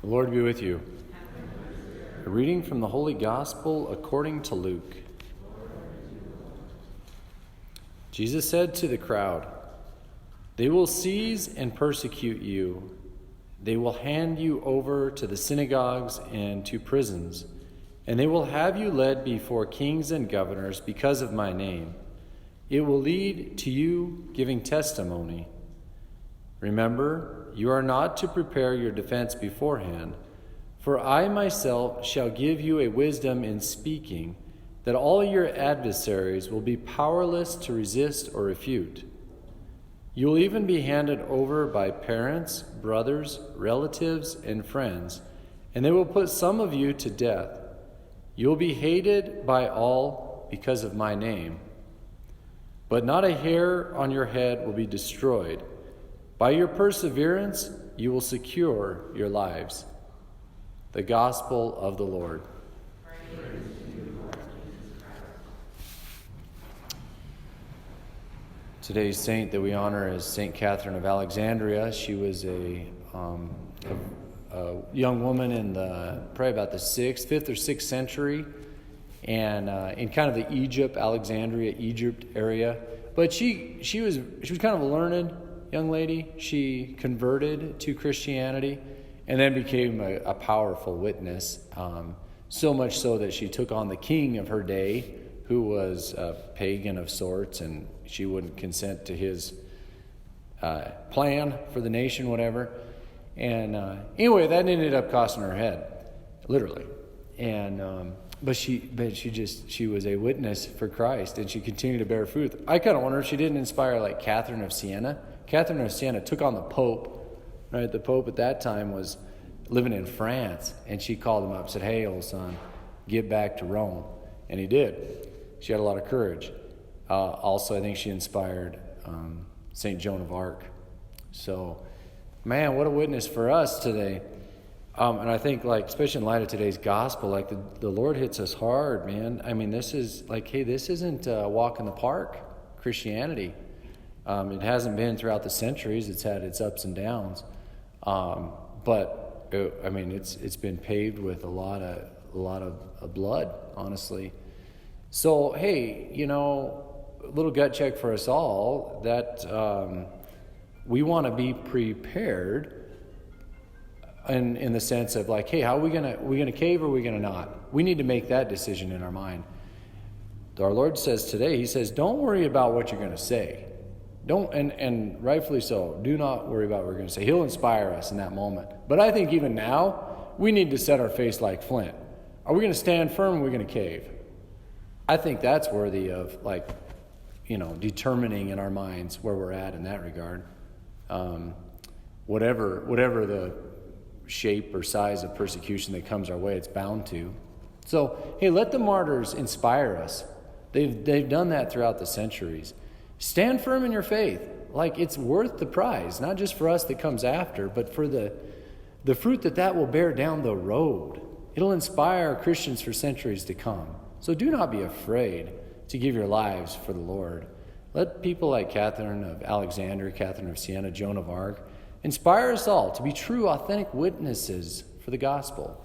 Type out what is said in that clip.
The Lord be with you. A reading from the Holy Gospel according to Luke. Jesus said to the crowd, "They will seize and persecute you. They will hand you over to the synagogues and to prisons, and they will have you led before kings and governors because of my name. It will lead to you giving testimony. Remember, you are not to prepare your defense beforehand, for I myself shall give you a wisdom in speaking, that all your adversaries will be powerless to resist or refute. You will even be handed over by parents, brothers, relatives, and friends, and they will put some of you to death. You will be hated by all because of my name. But not a hair on your head will be destroyed. By your perseverance, you will secure your lives." The Gospel of the Lord. Today's saint that we honor is St. Catherine of Alexandria. She was a young woman in probably about the 5th or 6th century, and in kind of the Alexandria, Egypt area. But she was kind of a learned young lady. She converted to Christianity and then became a powerful witness, so much so that she took on the king of her day, who was a pagan of sorts, and she wouldn't consent to his plan for the nation, whatever. And anyway, that ended up costing her head, literally. And but she was a witness for Christ, and she continued to bear fruit. I kind of wonder if she didn't inspire like Catherine of Siena. Catherine of Siena took on the Pope. Right, the Pope at that time was living in France, and she called him up and said, "Hey, old son, get back to Rome." And he did. She had a lot of courage. Also, I think she inspired St. Joan of Arc. So, man, what a witness for us today. And I think, like, especially in light of today's gospel, like the Lord hits us hard, man. I mean, this is like, hey, this isn't a walk in the park, Christianity. It hasn't been throughout the centuries. It's had its ups and downs. But I mean, it's been paved with a lot of blood, honestly. So, hey, a little gut check for us all that we want to be prepared in the sense of like, hey, how are we gonna cave or are we gonna not? We need to make that decision in our mind. Our Lord says today, He says, don't worry about what you're going to say. Don't, and rightfully so, do not worry about what we're going to say. He'll inspire us in that moment. But I think even now, we need to set our face like flint. Are we going to stand firm or are we going to cave? I think that's worthy of, like, determining in our minds where we're at in that regard. Whatever the shape or size of persecution that comes our way, it's bound to. So, hey, let the martyrs inspire us. They've done that throughout the centuries. Stand firm in your faith. Like, it's worth the prize, not just for us that comes after, but for the fruit that will bear down the road. It'll inspire Christians for centuries to come. So do not be afraid to give your lives for the Lord. Let people like Catherine of Alexandria, Catherine of Siena, Joan of Arc, inspire us all to be true, authentic witnesses for the gospel.